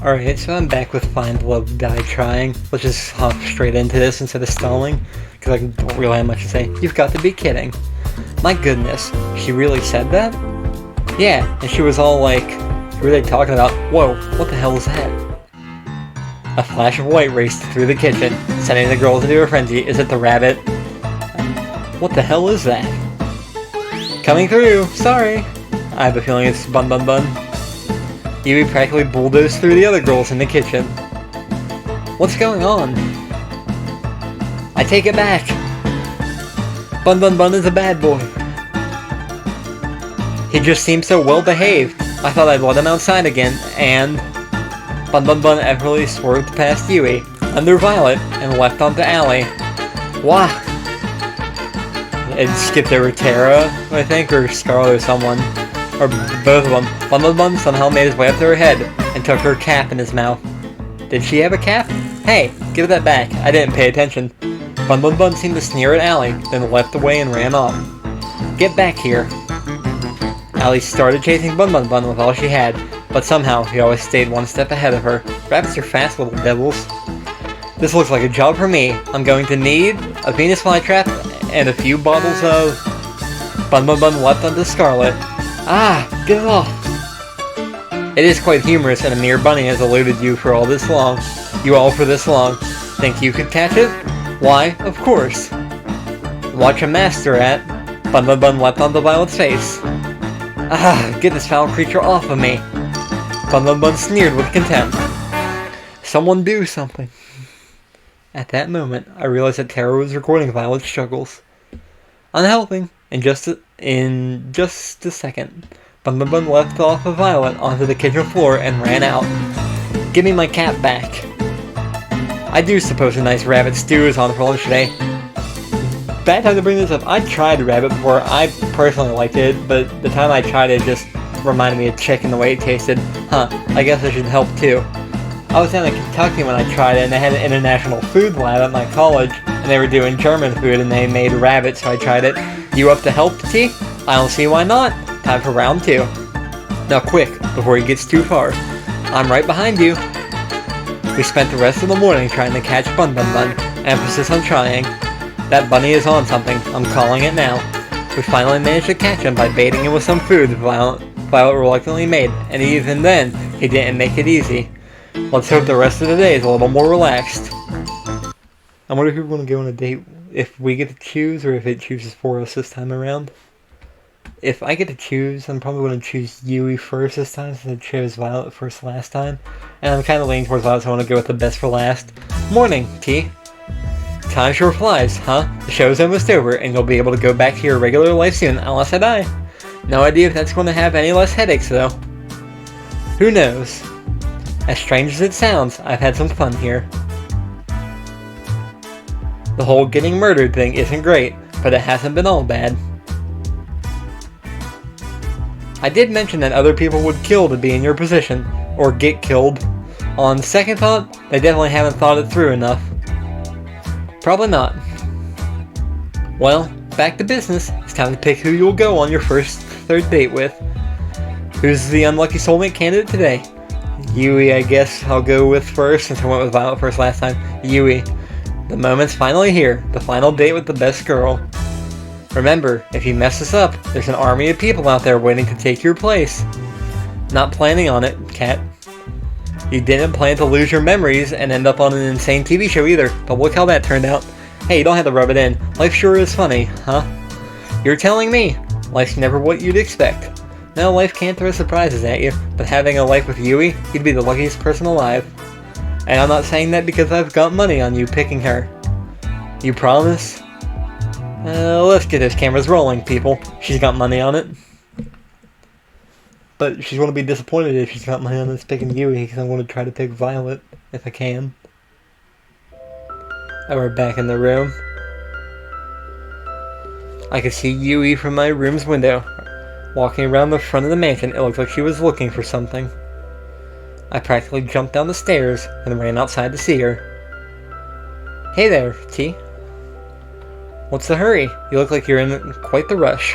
Alright, so I'm back with Find Love Die Trying. Let's just hop straight into this instead of stalling, because I don't really have much to say. You've got to be kidding. My goodness, she really said that? Yeah, and she was all like, really talking about, whoa, what the hell is that? A flash of white raced through the kitchen, sending the girls into a frenzy. Is it the rabbit? What the hell is that? Coming through, sorry. I have a feeling it's Bun Bun Bun. Yui practically bulldozed through the other girls in the kitchen. What's going on? I take it back. Bun Bun Bun is a bad boy. He just seems so well behaved. I thought I'd let him outside again, and Bun Bun Bun effortlessly swerved past Yui, under Violet, and left onto Allie. Wah! It skipped over Tara, I think, or Scarlet or someone. Or both of them. Bun Bun Bun somehow made his way up to her head and took her cap in his mouth. Did she have a cap? Hey, give that back. I didn't pay attention. Bun Bun Bun seemed to sneer at Allie, then leapt away and ran off. Get back here. Allie started chasing Bun Bun Bun with all she had, but somehow he always stayed one step ahead of her. Rabbits are fast little devils. This looks like a job for me. I'm going to need a Venus flytrap and a few bottles of... Bun Bun Bun leapt onto Scarlet. Ah, get it off! It is quite humorous that a mere bunny has eluded you for all this long. You all for this long. Think you could catch it? Why, of course. Watch a master at... Bun Bun Bun leapt onto Violet's face. Ah, get this foul creature off of me. Bun Bun Bun sneered with contempt. Someone do something. At that moment, I realized that Tara was recording Violet's struggles. Unhelping. In just a second, Bun Bun Bun left off of Violet onto the kitchen floor and ran out. Give me my cap back. I do suppose a nice rabbit stew is on for lunch today. Bad time to bring this up. I tried rabbit before. I personally liked it, but the time I tried it just reminded me of chicken the way it tasted. Huh, I guess I should help too. I was down in Kentucky when I tried it, and they had an international food lab at my college, and they were doing German food, and they made rabbit, so I tried it. You up to help, T? I don't see why not. Time for round 2. Now quick, before he gets too far. I'm right behind you. We spent the rest of the morning trying to catch Bun Bun Bun. Emphasis on trying. That bunny is on something. I'm calling it now. We finally managed to catch him by baiting him with some food Violet reluctantly made, and even then, he didn't make it easy. Let's hope the rest of the day is a little more relaxed. I wonder if we're going to go on a date if we get to choose, or if it chooses for us this time around. If I get to choose, I'm probably going to choose Yui first this time, since I chose Violet first last time. And I'm kind of leaning towards Violet, so I want to go with the best for last. Morning, T. Time sure flies, huh? The show's almost over, and you'll be able to go back to your regular life soon, unless I die. No idea if that's going to have any less headaches, though. Who knows? As strange as it sounds, I've had some fun here. The whole getting murdered thing isn't great, but it hasn't been all bad. I did mention that other people would kill to be in your position, or get killed. On second thought, they definitely haven't thought it through enough. Probably not. Well, back to business. It's time to pick who you'll go on your third date with. Who's the unlucky soulmate candidate today? Yui, I guess I'll go with first, since I went with Violet first last time. Yui. The moment's finally here, the final date with the best girl. Remember, if you mess this up, there's an army of people out there waiting to take your place. Not planning on it, Cat. You didn't plan to lose your memories and end up on an insane TV show either, but look how that turned out. Hey, you don't have to rub it in. Life sure is funny, huh? You're telling me. Life's never what you'd expect. No, life can't throw surprises at you, but having a life with Yui, you'd be the luckiest person alive. And I'm not saying that because I've got money on you picking her. You promise? Let's get those cameras rolling, people. She's got money on it. But she's going to be disappointed if she's got money on this picking Yui, because I'm going to try to pick Violet, if I can. And we're back in the room. I could see Yui from my room's window. Walking around the front of the mansion, it looked like she was looking for something. I practically jumped down the stairs and ran outside to see her. Hey there, T. What's the hurry? You look like you're in quite the rush.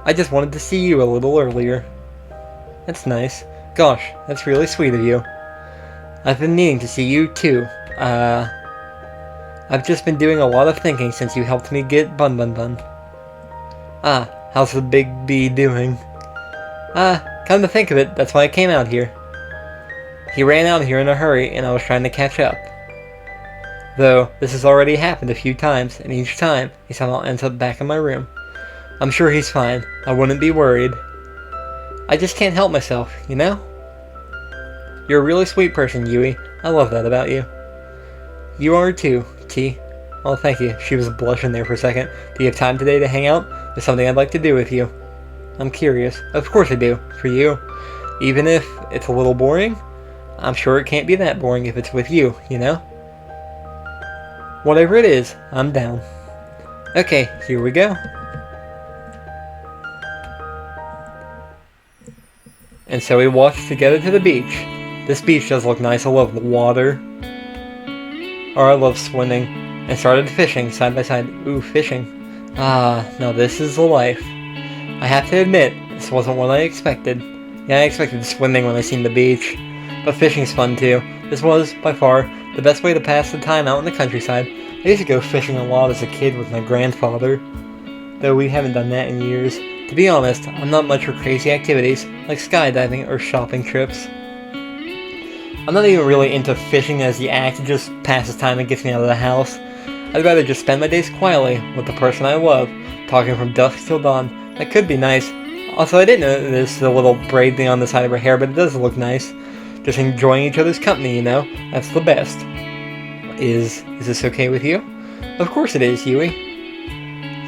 I just wanted to see you a little earlier. That's nice. Gosh, that's really sweet of you. I've been needing to see you too. I've just been doing a lot of thinking since you helped me get Bun Bun Bun. How's the big bee doing? Come to think of it, that's why I came out here. He ran out here in a hurry, and I was trying to catch up. Though, this has already happened a few times, and each time, he somehow ends up back in my room. I'm sure he's fine. I wouldn't be worried. I just can't help myself, you know? You're a really sweet person, Yui. I love that about you. You are too, T. Oh, thank you. She was blushing there for a second. Do you have time today to hang out? There's something I'd like to do with you. I'm curious. Of course I do. For you. Even if it's a little boring, I'm sure it can't be that boring if it's with you, you know? Whatever it is, I'm down. Okay, here we go. And so we walked together to the beach. This beach does look nice. I love the water. Or I love swimming. And started fishing side by side. Ooh, fishing. Now this is the life. I have to admit, this wasn't what I expected. Yeah, I expected swimming when I seen the beach. But fishing's fun too. This was, by far, the best way to pass the time out in the countryside. I used to go fishing a lot as a kid with my grandfather. Though we haven't done that in years. To be honest, I'm not much for crazy activities, like skydiving or shopping trips. I'm not even really into fishing as the act, it just passes time and gets me out of the house. I'd rather just spend my days quietly with the person I love, talking from dusk till dawn. That could be nice. Also, I didn't notice the little braid thing on the side of her hair, but it does look nice. Just enjoying each other's company, you know? That's the best. Is this okay with you? Of course it is, Yui.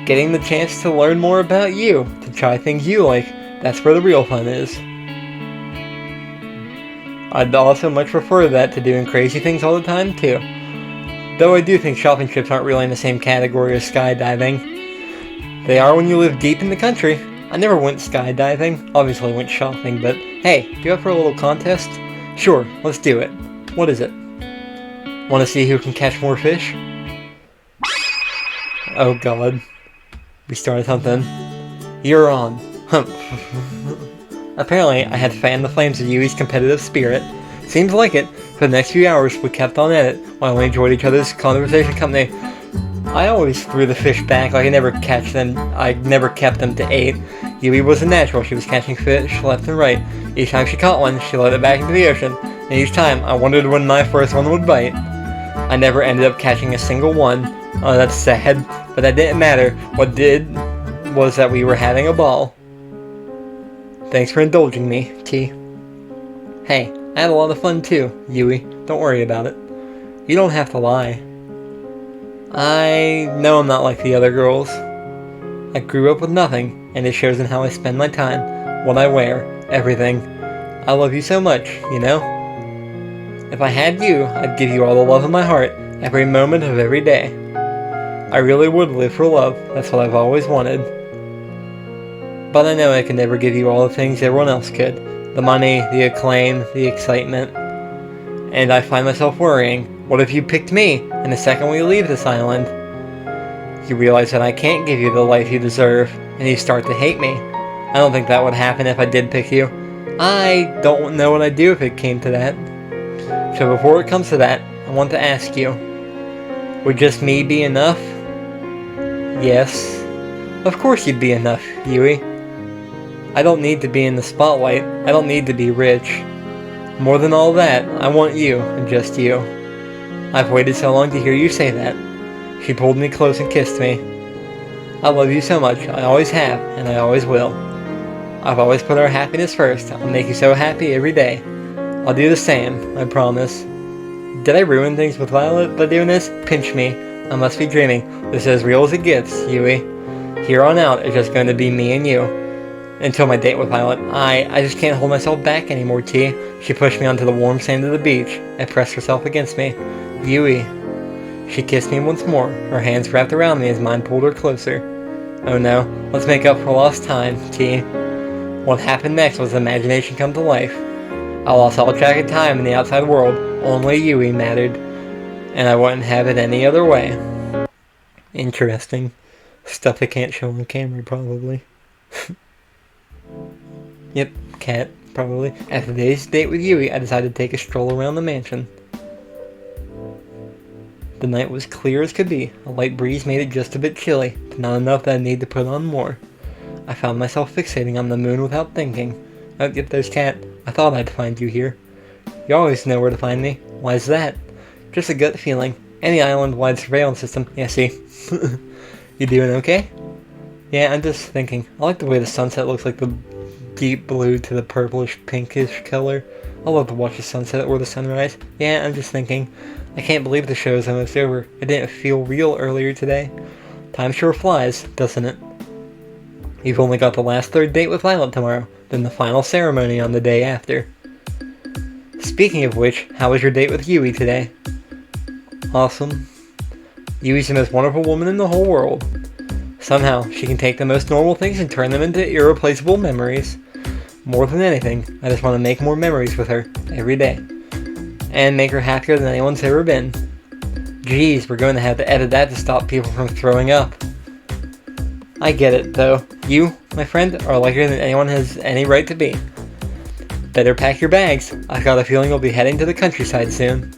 Getting the chance to learn more about you, to try things you like, that's where the real fun is. I'd also much prefer that to doing crazy things all the time, too. Though I do think shopping trips aren't really in the same category as skydiving. They are when you live deep in the country. I never went skydiving, obviously I went shopping, but hey, you up for a little contest? Sure, let's do it. What is it? Want to see who can catch more fish? Oh god. We started something. You're on. Apparently, I had fanned the flames of Yui's competitive spirit. Seems like it. For the next few hours, we kept on at it, while we enjoyed each other's conversation company. I always threw the fish back, like I never kept them to eat. Yui was a natural, she was catching fish left and right. Each time she caught one, she let it back into the ocean, and each time, I wondered when my first one would bite. I never ended up catching a single one. Oh, that's sad, but that didn't matter. What did was that we were having a ball. Thanks for indulging me, T. Hey, I had a lot of fun too, Yui. Don't worry about it. You don't have to lie. I know I'm not like the other girls. I grew up with nothing, and it shows in how I spend my time, what I wear, everything. I love you so much, you know? If I had you, I'd give you all the love in my heart, every moment of every day. I really would live for love, that's what I've always wanted. But I know I can never give you all the things everyone else could. The money, the acclaim, the excitement. And I find myself worrying, what if you picked me, and the second we leave this island, you realize that I can't give you the life you deserve, and you start to hate me. I don't think that would happen if I did pick you. I don't know what I'd do if it came to that. So before it comes to that, I want to ask you, would just me be enough? Yes. Of course you'd be enough, Yui. I don't need to be in the spotlight. I don't need to be rich. More than all that, I want you, and just you. I've waited so long to hear you say that. She pulled me close and kissed me. I love you so much. I always have, and I always will. I've always put our happiness first. I'll make you so happy every day. I'll do the same, I promise. Did I ruin things with Violet by doing this? Pinch me. I must be dreaming. This is as real as it gets, Yui. Here on out, it's just going to be me and you. Until my date with Violet. I just can't hold myself back anymore, T. She pushed me onto the warm sand of the beach and pressed herself against me. Yui. She kissed me once more, her hands wrapped around me as mine pulled her closer. Oh no, let's make up for lost time, T. What happened next was imagination come to life. I lost all track of time in the outside world, only Yui mattered. And I wouldn't have it any other way. Interesting. Stuff I can't show on camera, probably. Yep, cat. probably. After today's date with Yui, I decided to take a stroll around the mansion. The night was clear as could be. A light breeze made it just a bit chilly, but not enough that I needed to put on more. I found myself fixating on the moon without thinking. Oh, yep, there's Cat. I thought I'd find you here. You always know where to find me. Why's that? Just a gut feeling. Any island-wide surveillance system. Yeah, see. You doing okay? Yeah, I'm just thinking. I like the way the sunset looks like the deep blue to the purplish pinkish color. I love to watch the sunset or the sunrise. Yeah, I'm just thinking. I can't believe the show's almost over. It didn't feel real earlier today. Time sure flies, doesn't it? You've only got the last third date with Violet tomorrow, then the final ceremony on the day after. Speaking of which, how was your date with Yui today? Awesome. Yui's the most wonderful woman in the whole world. Somehow, she can take the most normal things and turn them into irreplaceable memories. More than anything, I just want to make more memories with her, every day. And make her happier than anyone's ever been. Geez, we're going to have to edit that to stop people from throwing up. I get it, though. You, my friend, are luckier than anyone has any right to be. Better pack your bags. I've got a feeling you'll be heading to the countryside soon.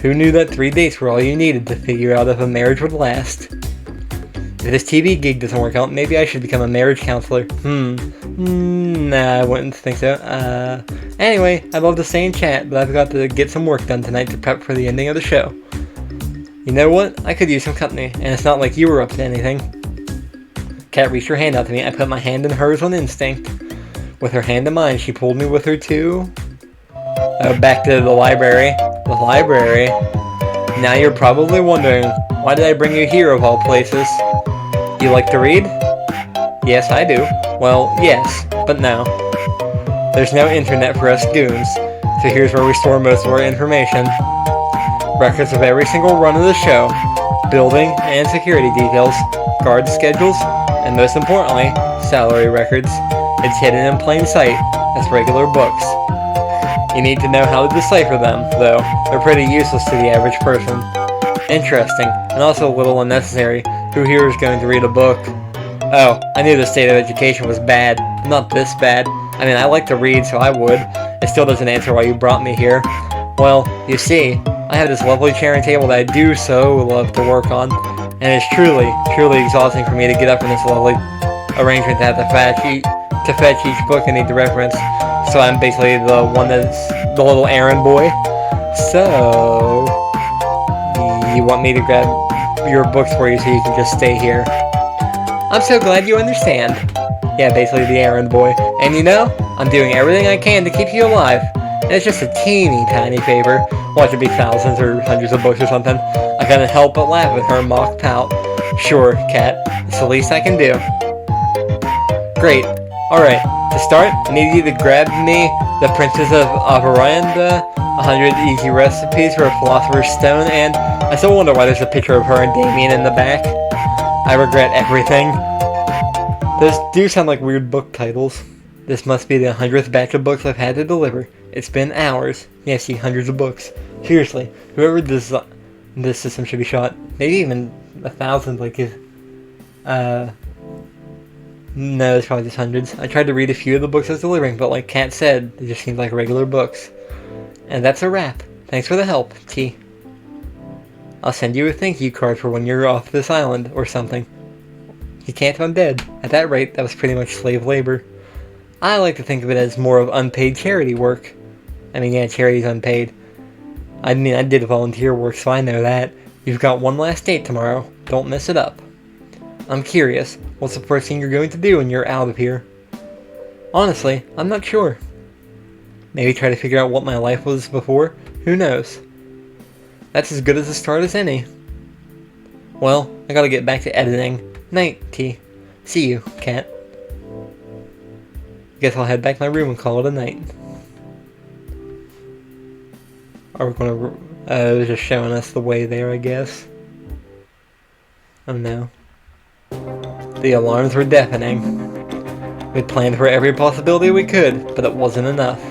Who knew that 3 dates were all you needed to figure out if a marriage would last? If this TV gig doesn't work out, maybe I should become a marriage counselor. Nah, I wouldn't think so. Anyway, I'd love to stay and chat, but I've got to get some work done tonight to prep for the ending of the show. You know what? I could use some company, and it's not like you were up to anything. Cat reached her hand out to me. I put my hand in hers on instinct. With her hand in mine, she pulled me with her to... back to the library. The library. Now you're probably wondering, why did I bring you here of all places? You like to read? Yes, I do. Well, yes, but no. There's no internet for us goons, so here's where we store most of our information. Records of every single run of the show, building and security details, guard schedules, and most importantly, salary records. It's hidden in plain sight as regular books. You need to know how to decipher them, though. They're pretty useless to the average person. Interesting, and also a little unnecessary. Who here is going to read a book? Oh, I knew the state of education was bad. Not this bad. I mean, I like to read, so I would. It still doesn't answer why you brought me here. Well, you see, I have this lovely chair and table that I do so love to work on, and it's truly, truly exhausting for me to get up from this lovely arrangement to have to fetch each book I need to reference. So I'm basically the one that's the little errand boy. So, you want me to grab your books for you so you can just stay here? I'm so glad you understand. Yeah, basically the errand boy. And you know, I'm doing everything I can to keep you alive. And it's just a teeny tiny favor. Watch it be thousands or hundreds of books or something. I couldn't help but laugh at her mock pout. Sure, Cat. It's the least I can do. Great. Alright, to start, I need you to grab me the Princess of Avaranda, 100 easy recipes for a Philosopher's Stone, and I still wonder why there's a picture of her and Damien in the back. I regret everything. Those do sound like weird book titles. This must be the 100th batch of books I've had to deliver. It's been hours. Yeah, see, hundreds of books. Seriously, whoever this system should be shot. Maybe even 1,000, like if... No, it's probably just hundreds. I tried to read a few of the books I was delivering, but like Kat said, they just seemed like regular books. And that's a wrap. Thanks for the help, T. I'll send you a thank you card for when you're off this island, or something. You can't if I'm dead. At that rate, that was pretty much slave labor. I like to think of it as more of unpaid charity work. I mean, yeah, charity's unpaid. I mean, I did volunteer work, so I know that. You've got one last date tomorrow. Don't mess it up. I'm curious, what's the first thing you're going to do when you're out of here? Honestly, I'm not sure. Maybe try to figure out what my life was before? Who knows? That's as good as a start as any. Well, I gotta get back to editing. Night, T. See you, Cat. Guess I'll head back to my room and call it a night. Are we gonna... they're just showing us the way there, I guess. Oh no. The alarms were deafening. We'd planned for every possibility we could, but it wasn't enough.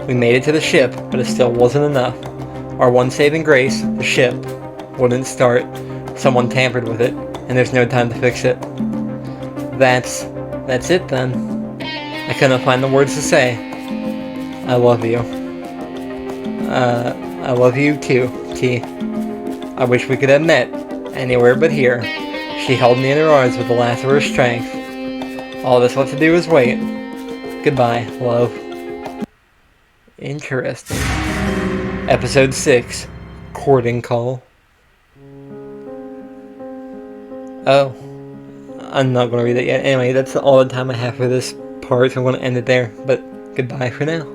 We made it to the ship, but it still wasn't enough. Our one saving grace, the ship, wouldn't start. Someone tampered with it, and there's no time to fix it. That's it then. I couldn't find the words to say. I love you. I love you too, T. I wish we could have met anywhere but here. She held me in her arms with the last of her strength. All that's left to do is wait. Goodbye, love. Interesting. Episode 6. Courting Call. Oh. I'm not going to read it yet. Anyway, that's all the time I have for this part, so I'm going to end it there. But goodbye for now.